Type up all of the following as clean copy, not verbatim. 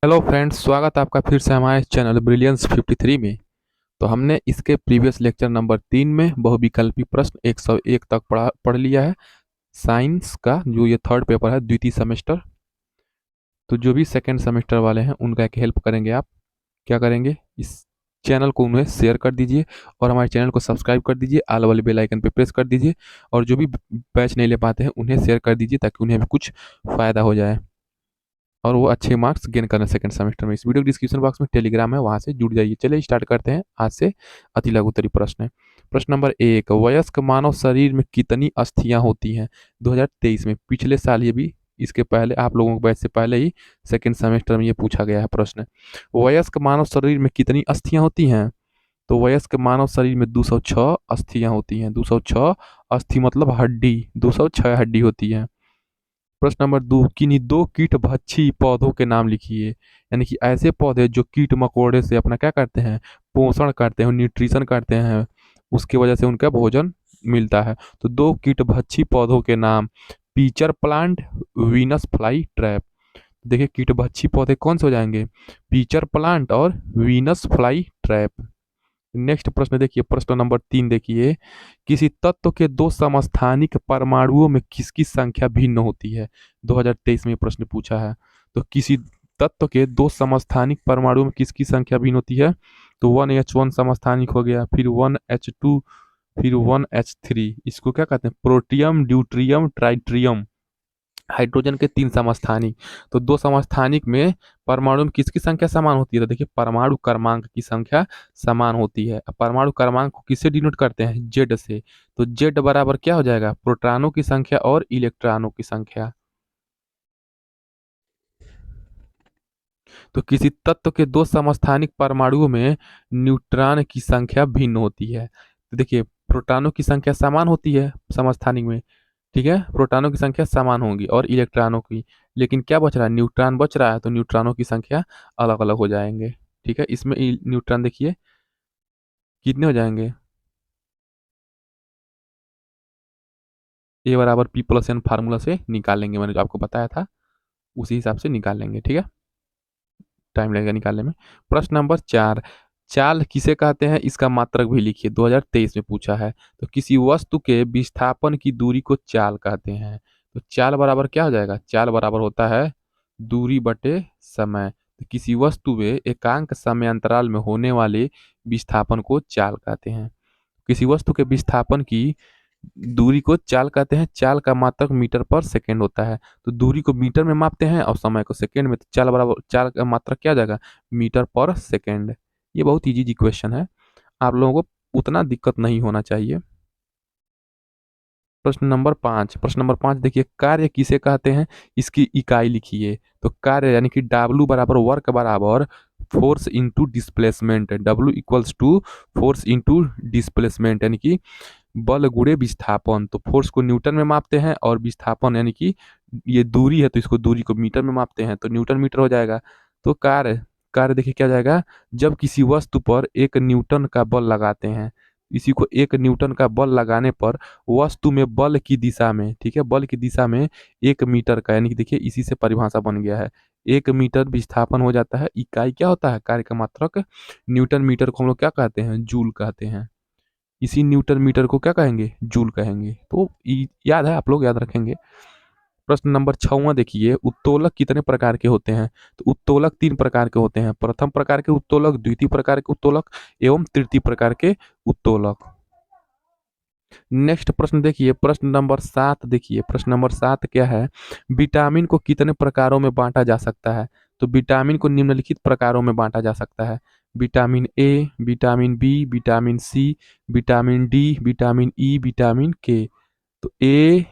Hello friends, स्वागत है आपका फिर से हमारे चैनल ब्रिलियंस 53 में। तो हमने इसके प्रीवियस लेक्चर नंबर 3 में बहुविकल्पी प्रश्न 101 तक पढ़ लिया है। साइंस का जो ये थर्ड पेपर है द्वितीय सेमेस्टर। तो जो भी सेकंड सेमेस्टर वाले हैं उनका एक हेल्प करेंगे आप। क्या करेंगे, इस चैनल को उन्हें शेयर कर दीजिए और हमारे चैनल को सब्सक्राइब कर दीजिए, आल वाले बेल आइकन पे प्रेस कर दीजिए। और जो भी बैच नहीं ले पाते हैं उन्हें शेयर कर दीजिए ताकि उन्हें भी कुछ फ़ायदा हो जाए और वो अच्छे मार्क्स गेन करना सेकंड सेमेस्टर में। इस वीडियो के डिस्क्रिप्शन बॉक्स में टेलीग्राम है, वहाँ से जुड़ जाइए। चलिए स्टार्ट करते हैं। आज से अति लघु उत्तरीय प्रश्न है। प्रश्न नंबर 1, वयस्क मानव शरीर में कितनी अस्थियां होती हैं? 2023 में, पिछले साल ये भी, इसके पहले आप लोगों के बैच से पहले ही सेकंड सेमेस्टर में ये पूछा गया है प्रश्न। वयस्क मानव शरीर में कितनी अस्थियां होती हैं? तो वयस्क मानव शरीर में 206 अस्थियां होती हैं। 206 अस्थि मतलब हड्डी, 206 हड्डी होती है। प्रश्न नंबर 2, किन्हीं दो कीटभक्षी पौधों के नाम लिखिए। यानी कि ऐसे पौधे जो कीट मकोड़े से अपना क्या करते हैं, पोषण करते हैं, न्यूट्रिशन करते हैं, उसकी वजह से उनका भोजन मिलता है। तो दो कीटभक्षी पौधों के नाम, pitcher plant, Venus fly trap. देखिए कीटभक्षी पौधे कौन से हो जाएंगे, पीचर प्लांट और वीनस फ्लाई ट्रैप। नेक्स्ट प्रश्न देखिए, प्रश्न नंबर 3 देखिए, किसी तत्व के दो समस्थानिक परमाणुओं में किसकी संख्या भिन्न होती है? 2023 में ये प्रश्न पूछा है। तो किसी तत्व के दो समस्थानिक परमाणुओं में किसकी संख्या भिन्न होती है? तो 1H1 समस्थानिक हो गया, फिर 1H2, फिर 1H3। इसको क्या कहते हैं, प्रोटियम, ड्यूट्रियम, ट्राइट्रियम। हाइड्रोजन के 3 समस्थानिक। तो दो समस्थानिक में परमाणु में किसकी संख्या समान होती है? तो देखिए परमाणु क्रमांक की संख्या समान होती है। अब परमाणु क्रमांक को किससे डिनोट करते हैं? जेड से। तो जेड बराबर क्या हो जाएगा, प्रोटॉनों की संख्या और इलेक्ट्रॉनों की संख्या। तो किसी तत्व के दो समस्थानिक परमाणुओं में न्यूट्रॉन की संख्या भिन्न होती है। तो देखिए प्रोटॉनों की संख्या समान होती है समस्थानिक में, ठीक है, प्रोटॉनों की संख्या समान होगी और इलेक्ट्रॉनों की। लेकिन क्या बच रहा है, न्यूट्रॉन बच रहा है, तो न्यूट्रॉनों की संख्या अलग अलग हो जाएंगे। ठीक है, इसमें न्यूट्रॉन देखिए कितने हो जाएंगे, ए बराबर पी प्लस एन फार्मूला से निकाल लेंगे, मैंने जो आपको बताया था उसी हिसाब से निकाल लेंगे। ठीक है, टाइम लगेगा निकालने में। प्रश्न नंबर 4, चाल किसे कहते हैं, इसका मात्रक भी लिखिए। 2023 में पूछा है। तो किसी वस्तु के विस्थापन की दूरी को चाल कहते हैं। तो चाल बराबर क्या हो जाएगा, चाल बराबर होता है दूरी बटे समय। तो किसी वस्तु में एकांक समय अंतराल में होने वाले विस्थापन को चाल कहते हैं। किसी वस्तु के विस्थापन की दूरी को चाल कहते हैं। चाल का मात्रक मीटर पर सेकेंड होता है। तो दूरी को मीटर में मापते हैं और समय को सेकेंड में। तो चाल बराबर, चाल का मात्रक क्या आ जाएगा, मीटर पर सेकेंड। ये बहुत इजी क्वेश्चन है, आप लोगों को उतना दिक्कत नहीं होना चाहिए। प्रश्न नंबर 5, प्रश्न नंबर 5 देखिए, कार्य किसे कहते हैं, इसकी इकाई लिखिए। तो कार्य यानी कि W बराबर वर्क बराबर force into displacement. W equals to force into displacement, यानी कि बल गुणे विस्थापन। तो फोर्स को न्यूटन में मापते हैं और विस्थापन यानी कि ये दूरी है तो इसको दूरी को मीटर में मापते हैं, तो न्यूटन मीटर हो जाएगा। तो कार्य, कार्य देखिए क्या जाएगा, जब किसी वस्तु पर 1 न्यूटन का बल लगाते हैं, इसी को 1 न्यूटन का बल लगाने पर वस्तु में बल की दिशा में, ठीक है, बल की दिशा में 1 मीटर का, यानी कि देखिए इसी से परिभाषा बन गया है, 1 मीटर विस्थापन हो जाता है। इकाई क्या होता है, कार्य का मात्रक न्यूटन मीटर को हम लोग क्या कहते हैं, जूल कहते हैं। इसी न्यूटन मीटर को क्या कहेंगे, जूल कहेंगे। तो याद है, आप लोग याद रखेंगे। प्रश्न नंबर 6वां देखिए, उत्तोलक कितने प्रकार के होते हैं? तो उत्तोलक 3 प्रकार के होते हैं, प्रथम प्रकार के उत्तोलक, द्वितीय प्रकार के उत्तोलक एवं तृतीय प्रकार के उत्तोलक। नेक्स्ट प्रश्न देखिए, प्रश्न नंबर 7 देखिए, प्रश्न नंबर 7 क्या है, विटामिन को कितने प्रकारों में बांटा जा सकता है? तो विटामिन को निम्नलिखित प्रकारों में बांटा जा सकता है, vitamin A, vitamin B, vitamin C, vitamin D, vitamin E, vitamin K. तो ए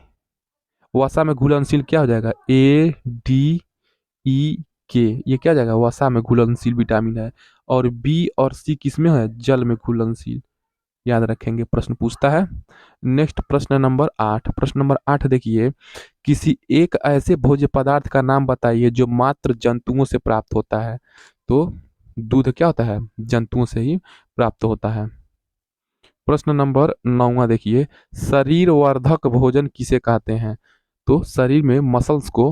वसा में घुलनशील क्या हो जाएगा, ए डी ई के, ये क्या हो जाएगा, वसा में घुलनशील विटामिन है। और बी और सी किसमें है, जल में घुलनशील। याद रखेंगे, प्रश्न पूछता है। नेक्स्ट प्रश्न नंबर 8, प्रश्न नंबर 8 देखिए, किसी एक ऐसे भोज्य पदार्थ का नाम बताइए जो मात्र जंतुओं से प्राप्त होता है। तो दूध क्या होता है, जंतुओं से ही प्राप्त होता है। प्रश्न नंबर 9 देखिए, शरीर वर्धक भोजन किसे कहते हैं? तो शरीर में मसल्स को,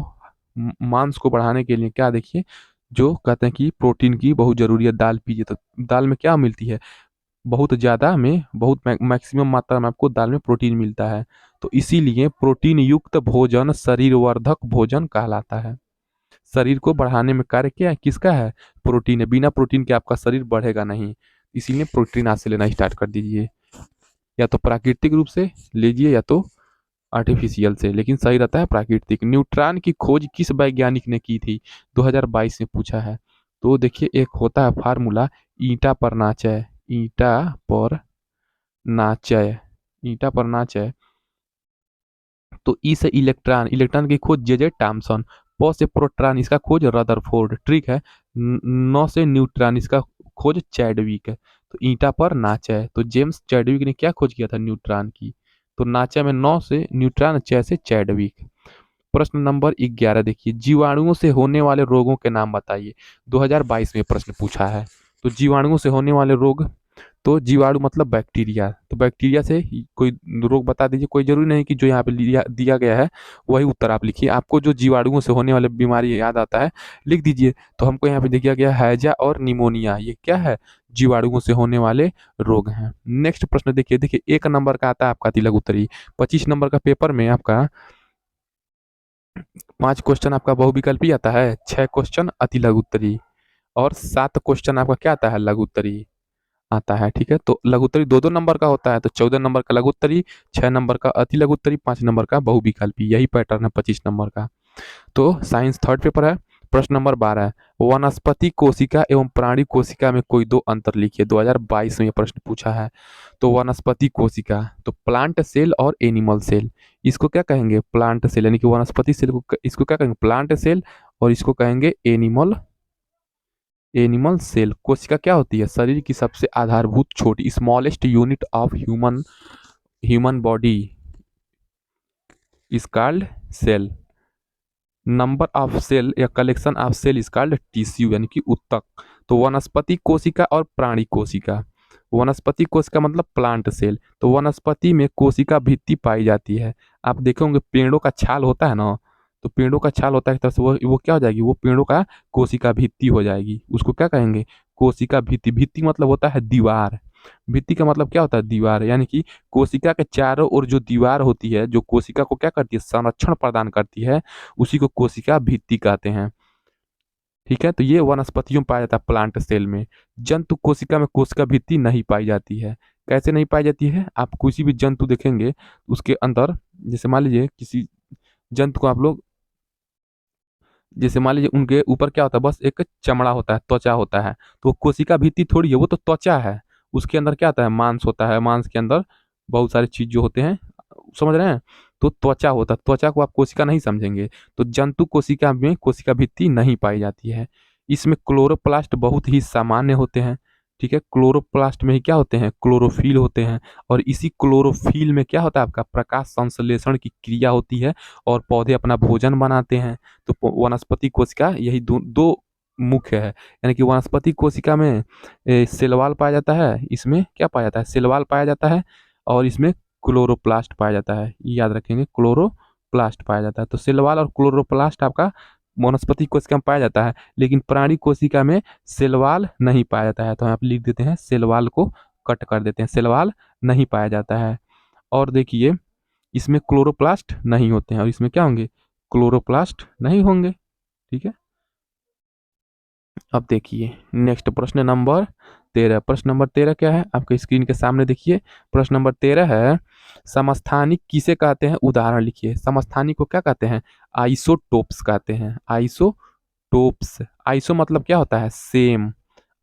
मांस को बढ़ाने के लिए क्या देखिए, जो कहते हैं कि प्रोटीन की बहुत ज़रूरी है, दाल पीजिए। तो दाल में क्या मिलती है, बहुत ज़्यादा में, बहुत मैक्सिमम मात्रा में आपको दाल में प्रोटीन मिलता है। तो इसीलिए प्रोटीन युक्त भोजन शरीर वर्धक भोजन कहलाता है। शरीर को बढ़ाने में कार्य क्या है, किसका है, प्रोटीन है। बिना प्रोटीन के आपका शरीर बढ़ेगा नहीं। इसीलिए प्रोटीन आज से लेना स्टार्ट कर दीजिए, या तो प्राकृतिक रूप से लीजिए या तो आर्टिफिशियल से, लेकिन सही रहता है प्राकृतिक। न्यूट्रॉन की खोज किस वैज्ञानिक ने की थी, 2022 में पूछा है। तो देखिए, एक होता है फार्मूला, ईटा पर नाचय, ईटा पर नाचय, ईटा पर नाचय। तो ई से इलेक्ट्रॉन, इलेक्ट्रॉन की खोज जे जे टॉमसन। प से प्रोट्रॉन, इसका खोज रदरफोर्ड, ट्रिक है। न से न्यूट्रॉन, इसका खोज चैडविक है। तो ईटा पर नाचय, तो जेम्स चैडविक ने क्या खोज किया था, न्यूट्रॉन की। तो नाचय में 9 से न्यूट्रॉन, चय से चैडविक। प्रश्न नंबर 11 देखिए, जीवाणुओं से होने वाले रोगों के नाम बताइए। 2022 में प्रश्न पूछा है। तो जीवाणुओं से होने वाले रोग, तो जीवाणु मतलब बैक्टीरिया, तो बैक्टीरिया से कोई रोग बता दीजिए। कोई जरूरी नहीं कि जो यहाँ पे दिया गया है वही उत्तर आप लिखिए। आपको जो जीवाणुओं से होने वाले बीमारी याद आता है लिख दीजिए। तो हमको यहाँ पे दिया गया हैजा और निमोनिया, ये क्या है, जीवाणुओं से होने वाले रोग हैं। नेक्स्ट प्रश्न देखिए, देखिए 1 नंबर का आता है आपका तिलक उत्तरी। 25 नंबर का पेपर में आपका 5 क्वेश्चन आपका बहुविकल्पी आता है, 6 क्वेश्चन अति लघु उत्तरी, और 7 क्वेश्चन आपका क्या आता है, लघु उत्तरी आता है। ठीक है, तो लघु उत्तरी 2-2 नंबर का होता है। तो 14 नंबर का लघु उत्तरी, 6 नंबर का अति लघु उत्तरी, 5 नंबर का बहुविकल्पी, यही पैटर्न है 25 नंबर का। तो साइंस थर्ड पेपर है। प्रश्न नंबर 12 है, वनस्पति कोशिका एवं प्राणी कोशिका में कोई दो अंतर लिखिए। 2022 में ये प्रश्न पूछा है। तो वनस्पति कोशिका, तो प्लांट सेल और एनिमल सेल, इसको क्या कहेंगे, प्लांट सेल, यानी कि वनस्पति सेल को इसको क्या कहेंगे, प्लांट सेल, और इसको कहेंगे एनिमल एनिमल सेल। कोशिका क्या होती है, शरीर की सबसे आधारभूत छोटी, smallest unit of human human body is called cell. Number of cell या collection of cell is called tissue, यानी कि उत्तक। तो वनस्पति कोशिका और प्राणी कोशिका, वनस्पति कोशिका मतलब प्लांट सेल। तो वनस्पति में कोशिका भित्ति पाई जाती है। आप देखे होंगे पेड़ों का छाल होता है ना, तो पेड़ों का छाल होता है एक तरह से, वो क्या हो जाएगी, वो पेड़ों का कोशिका भित्ति हो जाएगी। उसको क्या कहेंगे, कोशिका भित्ति। भित्ति मतलब होता है दीवार। भित्ति का मतलब क्या होता है, दीवार, यानी कि कोशिका के चारों ओर जो दीवार होती है, जो कोशिका को क्या करती है, संरक्षण प्रदान करती है, उसी को कोशिका भित्ति कहते हैं। ठीक है, तो ये वनस्पतियों में पाया जाता है, प्लांट सेल में। जंतु कोशिका में कोशिका भित्ति नहीं पाई जाती है। कैसे नहीं पाई जाती है, आप किसी भी जंतु देखेंगे उसके अंदर, जैसे मान लीजिए किसी जंतु को आप लोग, जैसे मान लीजिए उनके ऊपर क्या होता है, बस एक चमड़ा होता है, त्वचा होता है। तो वो कोशिका भित्ति थोड़ी है, वो तो त्वचा है। उसके अंदर क्या होता है, मांस होता है, मांस के अंदर बहुत सारी चीज जो होते हैं, समझ रहे हैं। तो त्वचा होता है, त्वचा को आप कोशिका नहीं समझेंगे। तो जंतु कोशिका में कोशिका भित्ति नहीं पाई जाती है। इसमें क्लोरोप्लास्ट बहुत ही सामान्य होते हैं। ठीक है, क्लोरोप्लास्ट में ही क्या होते हैं, क्लोरोफिल होते हैं। और इसी क्लोरोफिल में क्या होता है, आपका प्रकाश संश्लेषण की क्रिया होती है, और पौधे अपना भोजन बनाते हैं। तो वनस्पति कोशिका यही दो दो मुख्य है। यानी कि वनस्पति कोशिका में सेलवाल पाया जाता है, इसमें क्या पाया जाता है, सेलवाल पाया जाता है, और इसमें क्लोरोप्लास्ट पाया जाता है। ये याद रखेंगे, क्लोरोप्लास्ट पाया जाता है। तो सेलवाल और क्लोरोप्लास्ट आपका वनस्पति कोशिका में पाया जाता है, लेकिन प्राणी कोशिका में सेलवाल नहीं पाया जाता है। तो यहाँ पे लिख देते हैं, सेलवाल को कट कर देते हैं, सेलवाल नहीं पाया जाता है। और देखिए, इसमें क्लोरोप्लास्ट नहीं होते हैं, और इसमें क्या होंगे, क्लोरोप्लास्ट नहीं होंगे। ठीक है, अब देखिए नेक्स्ट प्रश्न नंबर 13। प्रश्न नंबर 13 क्या है, आपके स्क्रीन के सामने देखिए। प्रश्न नंबर 13 है, समस्थानिक किसे कहते हैं, उदाहरण लिखिए। समस्थानिक को क्या कहते हैं, आइसोटोप्स कहते हैं, आइसोटोप्स। आइसो मतलब क्या होता है, सेम।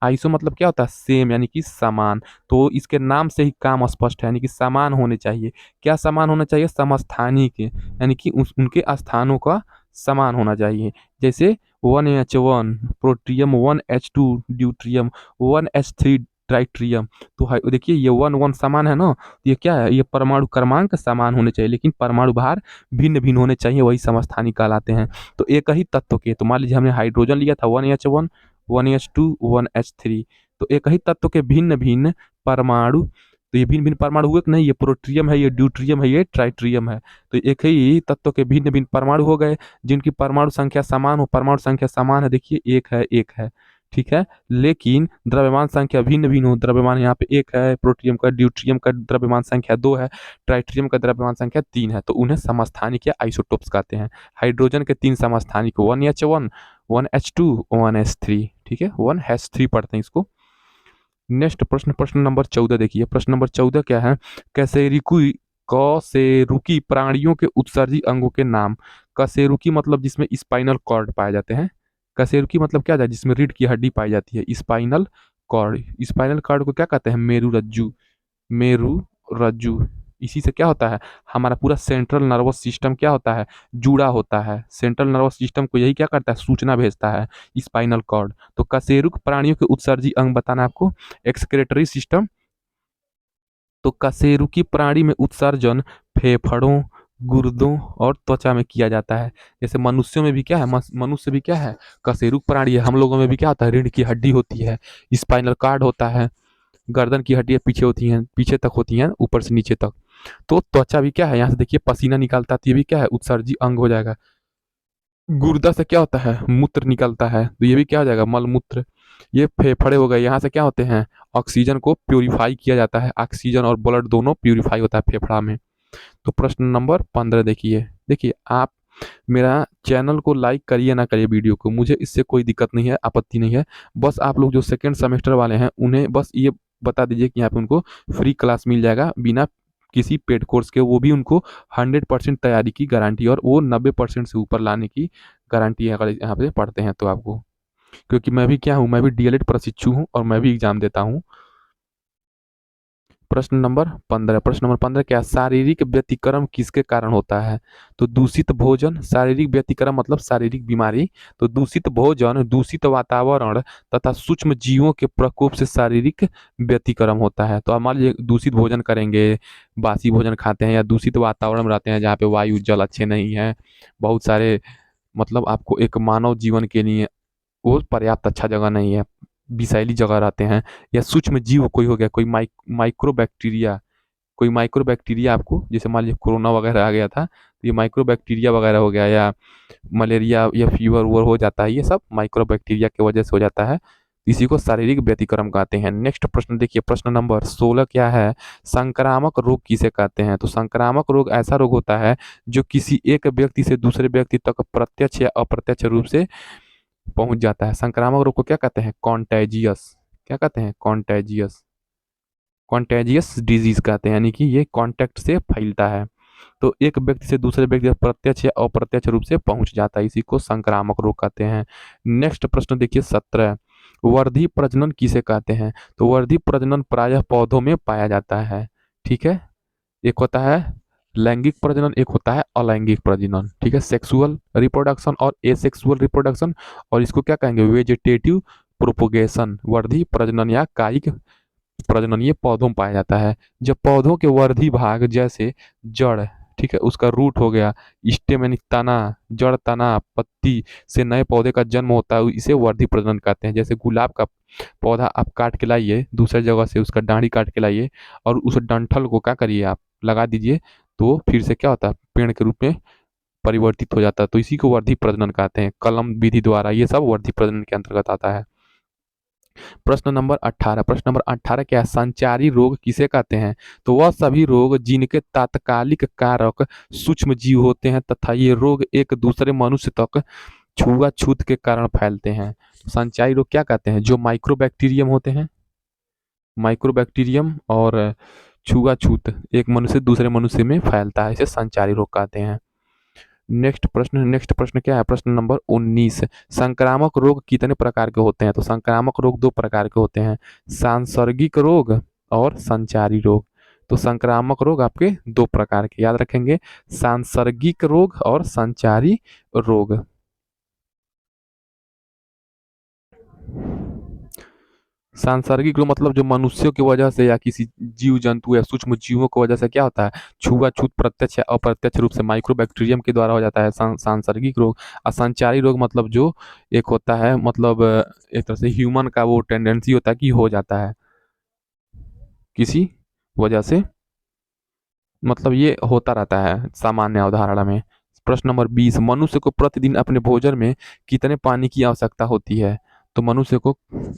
आइसो मतलब क्या होता है, सेम, यानी कि समान। तो इसके नाम से ही काम स्पष्ट है, यानी कि समान होने चाहिए। क्या समान होना चाहिए, समस्थानिक के, यानी कि उनके स्थानों का समान होना चाहिए। जैसे 1H1 प्रोट्रियम, 1H2 ड्यूट्रियम, 1H3 ट्राइट्रियम। तो देखिए ये 1 1 समान है ना, तो ये क्या है, ये परमाणु क्रमांक समान होने चाहिए, लेकिन परमाणु भार भिन्न भिन्न होने चाहिए, वही समस्थानिक कहलाते हैं। तो एक ही तत्व के, तो मान लीजिए हमने हाइड्रोजन लिया था 1H1 1H2 1H3, तो एक ही तत्व के भिन्न भिन्न परमाणु, तो ये भिन्न भिन्न परमाणु हुए कि नहीं, ये प्रोट्रियम है, ये ड्यूट्रियम है, ये ट्राइट्रियम है। तो एक ही तत्व के भिन्न भिन्न परमाणु हो गए जिनकी परमाणु संख्या समान हो। परमाणु संख्या समान है, देखिए एक है एक है, ठीक है। लेकिन द्रव्यमान संख्या भिन्न भिन्न हो। द्रव्यमान यहाँ पे एक है प्रोटियम का, ड्यूट्रियम का द्रव्यमान संख्या दो है, ट्राइट्रियम का द्रव्यमान संख्या तीन है। तो उन्हें समस्थानिक या आइसोटोप्स कहते हैं। हाइड्रोजन के तीन समस्थानिक, 1H1, 1H2, 1S3, ठीक है, 1H3 पढ़ते हैं इसको। नेक्स्ट प्रश्न, प्रश्न नंबर 14 देखिए। प्रश्न नंबर 14 क्या है? कशेरुकी प्राणियों के उत्सर्जी अंगों के नाम। कशेरुकी मतलब जिसमें स्पाइनल कॉर्ड पाए जाते हैं। कशेरुकी मतलब क्या है? जिसमें रीढ़ की हड्डी पाई जाती है। स्पाइनल कॉर्ड, स्पाइनल कॉर्ड को क्या कहते हैं? मेरु रज्जु, मेरु रज्जु। इसी से क्या होता है? हमारा पूरा सेंट्रल नर्वस सिस्टम क्या होता है? जुड़ा होता है। सेंट्रल नर्वस सिस्टम को यही क्या करता है? सूचना भेजता है, स्पाइनल कॉर्ड। तो कशेरुक प्राणियों के उत्सर्जी अंग बताना है आपको। Excretory system. तो कशेरुकी प्राणी में उत्सर्जन फेफड़ों, गुर्दों और त्वचा में किया जाता है। जैसे मनुष्यों में भी क्या है? मनुष्य भी क्या है? कशेरुक प्राणी है। हम लोगों में भी क्या होता है? रीढ़ की हड्डी होती है, स्पाइनल कॉर्ड होता है, गर्दन की हड्डियां पीछे होती हैं, पीछे तक होती हैं, ऊपर से नीचे तक। तो त्वचा भी क्या है? यहाँ से देखिए पसीना निकलता है, तो ये भी क्या है? उत्सर्जी अंग हो जाएगा। गुर्दा से क्या होता है? मूत्र निकलता है, तो ये भी क्या हो जाएगा? मलमूत्र। ये फेफड़े हो गए, यहाँ से क्या होते हैं? ऑक्सीजन को प्यूरिफाई किया जाता है। ऑक्सीजन और ब्लड दोनों प्यूरिफाई होता है फेफड़ा में। तो प्रश्न नंबर 15 देखिए। देखिए आप मेरा चैनल को लाइक करिए ना करिए, वीडियो को, मुझे इससे कोई दिक्कत नहीं है, आपत्ति नहीं है। बस आप लोग जो सेकेंड सेमेस्टर वाले हैं उन्हें बस ये बता दीजिए कि यहाँ पे उनको फ्री क्लास मिल जाएगा बिना किसी पेड कोर्स के। वो भी उनको 100% तैयारी की गारंटी, और वो 90% से ऊपर लाने की गारंटी है अगर यहाँ पे पढ़ते हैं तो आपको। क्योंकि मैं भी क्या हूँ? मैं भी डीएलएड प्रशिक्षु हूँ और मैं भी एग्जाम देता हूँ। प्रश्न नंबर 15, प्रश्न नंबर 15 क्या? शारीरिक व्यतिक्रम किसके कारण होता है? तो दूषित भोजन। शारीरिक व्यतिक्रम मतलब शारीरिक बीमारी। तो दूषित भोजन, दूषित वातावरण तथा सूक्ष्म जीवों के प्रकोप से शारीरिक व्यतिक्रम होता है। तो आप मान लीजिए दूषित भोजन करेंगे, बासी भोजन खाते हैं, या दूषित वातावरण में रहते हैं जहाँ पे वायु जल अच्छे नहीं है, बहुत सारे, मतलब आपको एक मानव जीवन के लिए वो पर्याप्त अच्छा जगह नहीं है, विषैली जगह रहते हैं, या सूक्ष्म जीव कोई हो गया, कोई माइक्रो बैक्टीरिया, कोई माइक्रो बैक्टीरिया आपको, जैसे मान लीजिए कोरोना वगैरह आ गया था, तो ये माइक्रो बैक्टीरिया वगैरह हो गया, या मलेरिया या फीवर वूवर हो जाता है, ये सब माइक्रो बैक्टीरिया की वजह से हो जाता है। इसी को शारीरिक व्यतिक्रम कहते हैं। नेक्स्ट प्रश्न देखिए, प्रश्न नंबर 16 क्या है? संक्रामक रोग किसे कहते हैं? तो संक्रामक रोग ऐसा रोग होता है जो किसी एक व्यक्ति से दूसरे व्यक्ति तक प्रत्यक्ष या अप्रत्यक्ष रूप से पहुंच जाता है। संक्रामक रोग को क्या कहते हैं? कॉन्टेजियस। क्या कहते हैं? कॉन्टेजियस। कॉन्टेजियस डिजीज कहते हैं, यानी कि ये कॉन्टैक्ट से फैलता है। तो एक व्यक्ति से दूसरे व्यक्ति तक प्रत्यक्ष या अप्रत्यक्ष रूप से पहुंच जाता है, इसी को संक्रामक रोग कहते हैं। नेक्स्ट प्रश्न देखिए 17, वर्धी प्रजनन किसे कहते हैं? तो वर्धी प्रजनन प्रायः पौधों में पाया जाता है, ठीक है। एक होता है लैंगिक प्रजनन, एक होता है अलैंगिक प्रजनन, ठीक है, सेक्सुअल रिप्रोडक्शन और एसेक्सुअल रिप्रोडक्शन। और इसको क्या कहेंगे? Vegetative propagation. वर्धी प्रजनन या कायिक प्रजनन ये पौधों में पाया जाता है। जब पौधों के वर्धी भाग जैसे जड़, ठीक है, उसका रूट हो गया, स्टेम यानी तना, जड़, तना, पत्ती से नए पौधे का जन्म होता है, इसे वर्धी प्रजनन कहते हैं। जैसे गुलाब का पौधा आप काट के लाइए दूसरी जगह से, उसका डांडी काट के लाइए और उस डंठल को क्या करिए, आप लगा दीजिए, तो फिर से क्या होता है? पेड़ के रूप में परिवर्तित हो जाता है। तो इसी को वर्धी प्रजनन कहते हैं, कलम विधि द्वारा। ये सब वर्धी प्रजनन के अंतर्गत आता है। प्रश्न नंबर 18, प्रश्न नंबर 18 क्या है? संचारी रोग किसे कहते हैं? तो वह सभी रोग जिनके तात्कालिक कारक सूक्ष्म जीव होते हैं तथा ये रोग एक दूसरे मनुष्य तक छुआछूत के कारण फैलते हैं। संचारी रोग क्या कहते हैं? जो माइक्रोबैक्टीरियम होते हैं, माइक्रोबैक्टीरियम और छुआछूत एक मनुष्य से दूसरे मनुष्य में फैलता है, इसे संचारी रोग कहते हैं। नेक्स्ट प्रश्न क्या है? प्रश्न नंबर 19, संक्रामक रोग कितने प्रकार के होते हैं? तो संक्रामक रोग दो प्रकार के होते हैं, सांसर्गिक रोग और संचारी रोग। तो संक्रामक रोग आपके दो प्रकार के याद रखेंगे, सांसर्गिक रोग और संचारी रोग। सांसर्गिक रोग मतलब जो मनुष्यों की वजह से या किसी जीव जंतु या सूक्ष्म जीवों की वजह से क्या होता है? छुआछूत प्रत्यक्ष या अप्रत्यक्ष रूप से माइक्रोबैक्टीरियम के द्वारा हो जाता है सांसर्गिक रोग। और संचारी रोग मतलब जो एक होता है, मतलब एक तरह से ह्यूमन का वो टेंडेंसी होता है कि हो जाता है किसी वजह से मतलब ये होता रहता है सामान्य अवधारणा में। प्रश्न नंबर 20, मनुष्य को प्रतिदिन अपने भोजन में कितने पानी की आवश्यकता होती है? तो मनुष्य को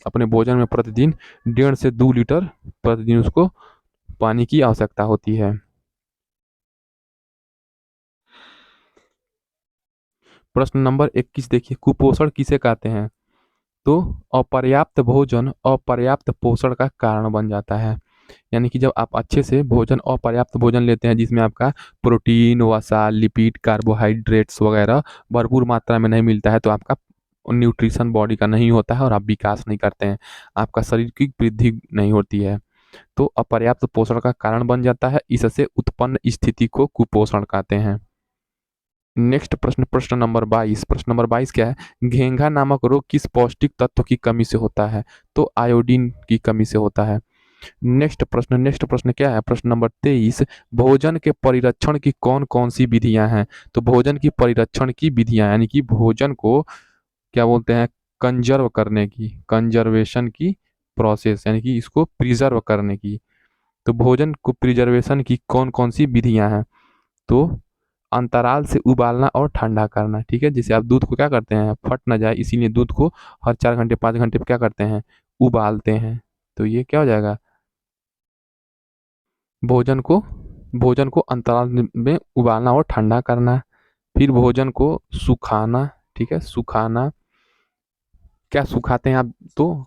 अपने भोजन में प्रतिदिन 1.5 से 2 लीटर प्रतिदिन उसको पानी की आवश्यकता होती है। प्रश्न नंबर 21 देखिए, कुपोषण किसे कहते हैं? तो अपर्याप्त भोजन अपर्याप्त पोषण का कारण बन जाता है। यानी कि जब आप अच्छे से भोजन अपर्याप्त भोजन लेते हैं जिसमें आपका प्रोटीन, वसा, लिपिड, कार्बोहाइड्रेट्स वगैरह भरपूर मात्रा में नहीं मिलता है, तो आपका न्यूट्रिशन बॉडी का नहीं होता है और आप विकास नहीं करते हैं, आपका शरीर की वृद्धि नहीं होती है। तो अपर्याप्त पोषण का कारण बन जाता है, इससे उत्पन्न स्थिति को कुपोषण कहते हैं। नेक्स्ट प्रश्न, प्रश्न नंबर 22। प्रश्न नंबर 22 क्या है? घेंघा नामक रोग किस पौष्टिक तत्व की कमी से होता है? तो आयोडीन की कमी से होता है। नेक्स्ट प्रश्न क्या है? प्रश्न नंबर 23, भोजन के परिरक्षण की कौन कौन सी विधियां हैं? तो भोजन की परिरक्षण की विधियां यानी कि भोजन को क्या बोलते हैं, कंजर्व करने की, कंजर्वेशन की प्रोसेस, यानी कि इसको प्रिजर्व करने की। तो भोजन को प्रिजर्वेशन की कौन कौन सी विधियां हैं? तो अंतराल से उबालना और ठंडा करना। ठीक है, जैसे आप दूध को क्या करते हैं, फट ना जाए इसीलिए दूध को हर 4 घंटे 5 घंटे पे क्या करते हैं, उबालते हैं। तो ये क्या हो जाएगा, भोजन को भोजन को अंतराल में उबालना और ठंडा करना। फिर भोजन को सुखाना। ठीक है, सुखाना, क्या सुखाते हैं आप? तो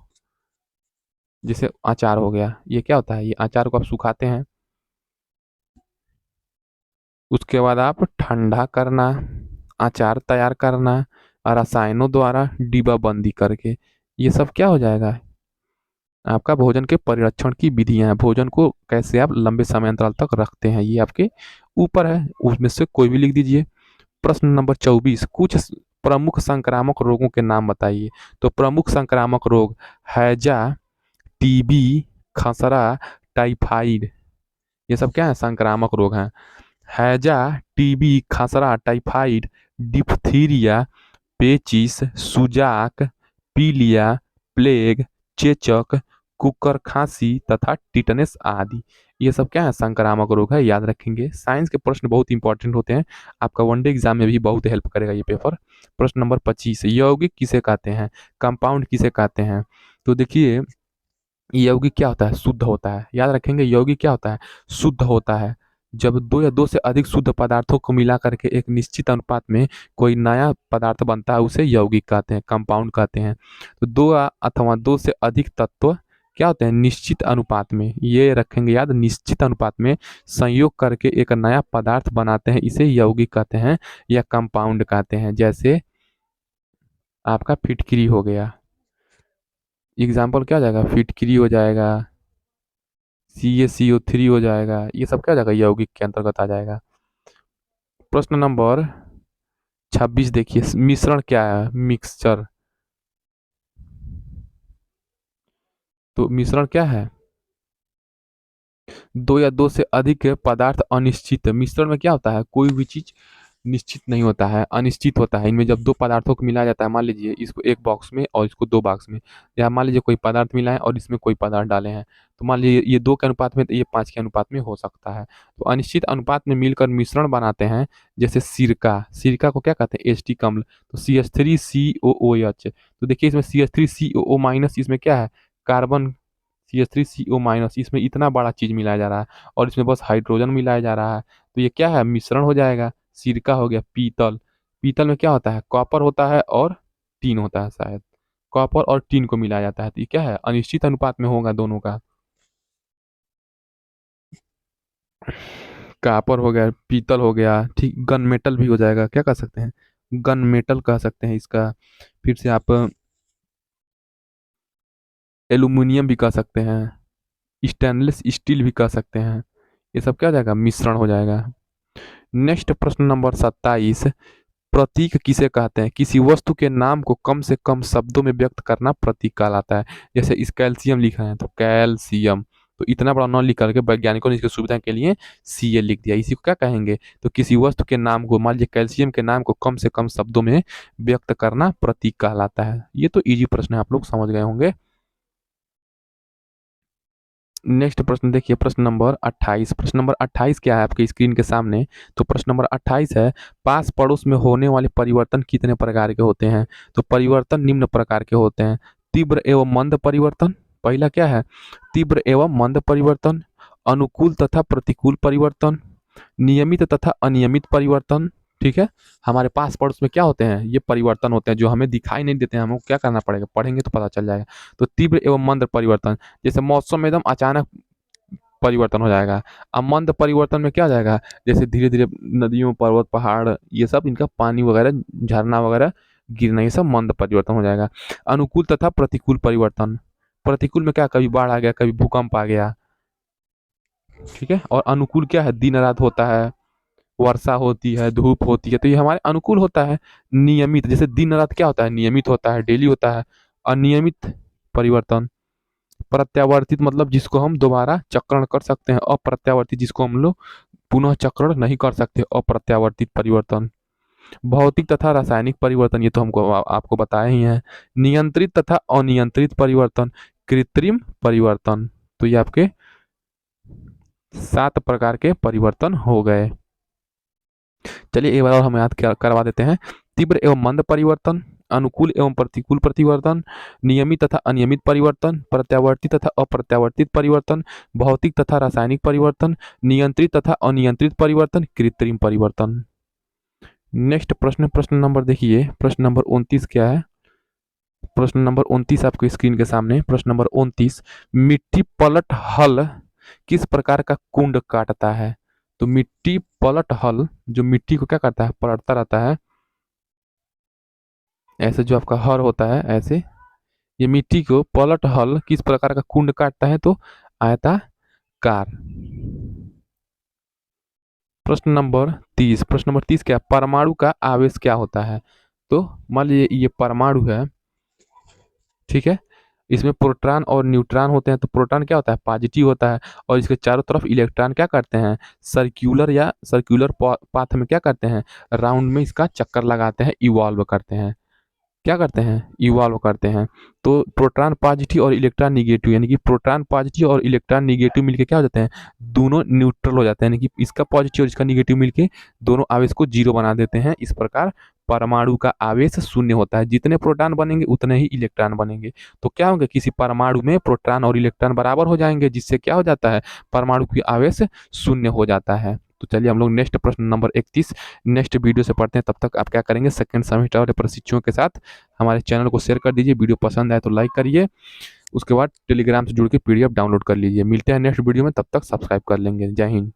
जैसे अचार हो गया, ये क्या होता है, ये अचार को आप सुखाते हैं, उसके बाद आप ठंडा करना, अचार तैयार करना, रसायनों द्वारा डिब्बाबंदी करके, ये सब क्या हो जाएगा, आपका भोजन के परिरक्षण की विधियां हैं। भोजन को कैसे आप लंबे समय अंतराल तक रखते हैं, ये आपके ऊपर है, उसमें से कोई भी लिख दीजिए। प्रश्न नंबर 24, कुछ प्रमुख संक्रामक रोगों के नाम बताइए। तो प्रमुख संक्रामक रोग, हैजा, टीबी, खसरा, टाइफाइड, ये सब क्या है, संक्रामक रोग हैं। हैजा, टीबी, खसरा, टाइफाइड, डिप्थीरिया, पेचिस, सुजाक, पीलिया, प्लेग, चेचक, कुकर खांसी तथा टिटनेस आदि, ये सब क्या है, संक्रामक रोग है, याद रखेंगे। साइंस के प्रश्न बहुत इंपॉर्टेंट होते हैं, आपका वनडे एग्जाम में भी बहुत हेल्प करेगा ये पेपर। प्रश्न नंबर 25, यौगिक किसे कहते हैं? कंपाउंड किसे कहते हैं? तो देखिए, यौगिक क्या होता है, शुद्ध होता है, याद रखेंगे, यौगिक क्या होता है, शुद्ध होता है। जब दो या दो से अधिक शुद्ध पदार्थों को मिला करके एक निश्चित अनुपात में कोई नया पदार्थ बनता है, उसे यौगिक कहते हैं, कंपाउंड कहते हैं। तो दो अथवा दो से अधिक तत्व क्या होते हैं, निश्चित अनुपात में, ये रखेंगे याद, निश्चित अनुपात में संयोग करके एक नया पदार्थ बनाते हैं, इसे यौगिक कहते हैं या कंपाउंड कहते हैं। जैसे आपका फिटकिरी हो गया, एग्जाम्पल क्या हो जाएगा, फिटकिरी हो जाएगा, CaCO3 हो जाएगा, ये सब क्या हो जाएगा, यौगिक के अंतर्गत आ जाएगा। प्रश्न नंबर 26 देखिए, मिश्रण क्या है, मिक्सचर। तो मिश्रण क्या है, दो या दो से अधिक पदार्थ अनिश्चित, मिश्रण में क्या होता है, कोई भी चीज निश्चित नहीं होता है, अनिश्चित होता है। इनमें जब दो पदार्थों को मिलाया जाता है, मान लीजिए इसको एक बॉक्स में और इसको दो बॉक्स में, या मान लीजिए कोई पदार्थ मिला है और इसमें कोई पदार्थ डाले हैं, तो मान लीजिए ये 2 के अनुपात में, तो ये 5 के अनुपात में हो सकता है। तो अनिश्चित अनुपात में मिलकर मिश्रण बनाते हैं। जैसे सिरका, सिरका को क्या कहते हैं, एच टी कम्ल, तो CH3COOH। तो देखिए इसमें CH3COO माइनस, इसमें क्या है, कार्बन, CH3CO माइनस, इसमें इतना बड़ा चीज मिलाया जा रहा है और इसमें बस हाइड्रोजन मिलाया जा रहा है, तो ये क्या है, मिश्रण हो जाएगा। सिरका हो गया। पीतल, पीतल में क्या होता है, कॉपर होता है और टीन होता है, शायद कॉपर और टीन को मिलाया जाता है, तो ये क्या है, अनिश्चित अनुपात में होगा दोनों का। कॉपर हो गया, पीतल हो गया, ठीक, गन मेटल भी हो जाएगा, क्या कह सकते हैं, गन मेटल कह सकते हैं इसका। फिर से आप एल्यूमिनियम भी कह सकते हैं, स्टेनलेस स्टील भी कह सकते हैं, ये सब क्या हो जाएगा, मिश्रण हो जाएगा। नेक्स्ट प्रश्न नंबर 27, प्रतीक किसे कहते हैं? किसी वस्तु के नाम को कम से कम शब्दों में व्यक्त करना प्रतीक कहलाता है। जैसे इस कैल्शियम लिखा है तो कैल्शियम, तो इतना बड़ा न लिख करके वैज्ञानिकों ने इसकी सुविधा के लिए Ca लिख दिया, इसी को क्या कहेंगे, तो किसी वस्तु के नाम को, मान लीजिए कैल्शियम के नाम को कम से कम शब्दों में व्यक्त करना प्रतीक कहलाता है। ये तो इजी प्रश्न है, आप लोग समझ गए होंगे। नेक्स्ट प्रश्न देखिए, प्रश्न नंबर 28। प्रश्न नंबर 28 क्या है आपकी स्क्रीन के सामने? तो प्रश्न नंबर 28 है, पास पड़ोस में होने वाले परिवर्तन कितने प्रकार के होते हैं? तो परिवर्तन निम्न प्रकार के होते हैं। तीव्र एवं मंद परिवर्तन, पहला क्या है? तीव्र एवं मंद परिवर्तन, अनुकूल तथा प्रतिकूल परिवर्तन, नियमित तथा अनियमित परिवर्तन। ठीक है, हमारे पास पड़ोस में क्या होते हैं? ये परिवर्तन होते हैं जो हमें दिखाई नहीं देते हैं, हमको क्या करना पड़ेगा? पढ़ेंगे तो पता चल जाएगा। तो तीव्र एवं मंद परिवर्तन, जैसे मौसम में एकदम अचानक परिवर्तन हो जाएगा। अब मंद परिवर्तन में क्या हो जाएगा? जैसे धीरे धीरे नदियों, पर्वत, पहाड़, ये सब इनका पानी वगैरह, झरना वगैरह गिरना, ये सब मंद परिवर्तन हो जाएगा। अनुकूल तथा प्रतिकूल परिवर्तन, प्रतिकूल में क्या, कभी बाढ़ आ गया, कभी भूकंप आ गया। ठीक है, और अनुकूल क्या है? दिन रात होता है, वर्षा होती है, धूप होती है, तो ये हमारे अनुकूल होता है। नियमित, जैसे दिन रात क्या होता है? नियमित होता है, डेली होता है। अनियमित परिवर्तन, प्रत्यावर्तित मतलब जिसको हम दोबारा चक्रण कर सकते हैं। अप्रत्यावर्तित जिसको हम लोग पुनः चक्रण नहीं कर सकते, अप्रत्यावर्तित परिवर्तन। भौतिक तथा रासायनिक परिवर्तन, ये तो हमको आपको बताया ही है। नियंत्रित तथा अनियंत्रित परिवर्तन, कृत्रिम परिवर्तन। तो ये आपके 7 प्रकार के परिवर्तन हो गए। चलिए एक बार और हम याद करवा देते हैं। तीव्र एवं मंद परिवर्तन, अनुकूल एवं प्रतिकूल परिवर्तन, नियमित तथा अनियमित परिवर्तन, प्रत्यावर्तित तथा अप्रत्यावर्तित परिवर्तन, भौतिक तथा रासायनिक परिवर्तन, नियंत्रित तथा अनियंत्रित परिवर्तन, कृत्रिम परिवर्तन। नेक्स्ट प्रश्न, प्रश्न नंबर देखिए, प्रश्न नंबर 29 क्या है? प्रश्न नंबर 29 आपके स्क्रीन के सामने। प्रश्न नंबर 29, मिट्टी पलट हल किस प्रकार का कुंड काटता है? तो मिट्टी पलट हल जो मिट्टी को क्या करता है? पलटता रहता है। ऐसे जो आपका हर होता है, ऐसे ये मिट्टी को पलट हल किस प्रकार का कुंड काटता है? तो आयताकार। प्रश्न नंबर 30। प्रश्न नंबर 30 क्या? परमाणु का आवेश क्या होता है? तो मान लीजिए ये परमाणु है, ठीक है, इसमें प्रोटॉन और न्यूट्रॉन होते हैं। तो प्रोटॉन क्या होता है? पॉजिटिव होता है, और इसके चारों तरफ इलेक्ट्रॉन क्या करते हैं? सर्क्यूलर या सर्क्यूलर पाथ में क्या करते हैं? राउंड में इसका चक्कर लगाते हैं, इवॉल्व करते हैं। क्या करते हैं? इवॉल्व करते हैं। तो प्रोटॉन पॉजिटिव और इलेक्ट्रॉन निगेटिव, यानी कि प्रोटॉन पॉजिटिव और इलेक्ट्रॉन निगेटिव मिलके क्या हो जाते हैं? दोनों न्यूट्रल हो जाते हैं, यानी कि इसका पॉजिटिव और इसका निगेटिव मिलके दोनों आवेश को जीरो बना देते हैं। इस प्रकार परमाणु का आवेश शून्य होता है। जितने प्रोटॉन बनेंगे उतने ही इलेक्ट्रॉन बनेंगे। तो क्या होगा? किसी परमाणु में प्रोटॉन और इलेक्ट्रॉन बराबर हो जाएंगे, जिससे क्या हो जाता है? परमाणु की आवेश शून्य हो जाता है। तो चलिए हम लोग नेक्स्ट प्रश्न नंबर 31 नेक्स्ट वीडियो से पढ़ते हैं। तब तक आप क्या करेंगे? सेकंड सेमेस्टर वाले प्रशिक्षुओं के साथ हमारे चैनल को शेयर कर दीजिए। वीडियो पसंद आए तो लाइक करिए। उसके बाद टेलीग्राम से जुड़ के पीडीएफ डाउनलोड कर लीजिए। मिलते हैं नेक्स्ट वीडियो में, तब तक सब्सक्राइब कर लेंगे। जय हिंद।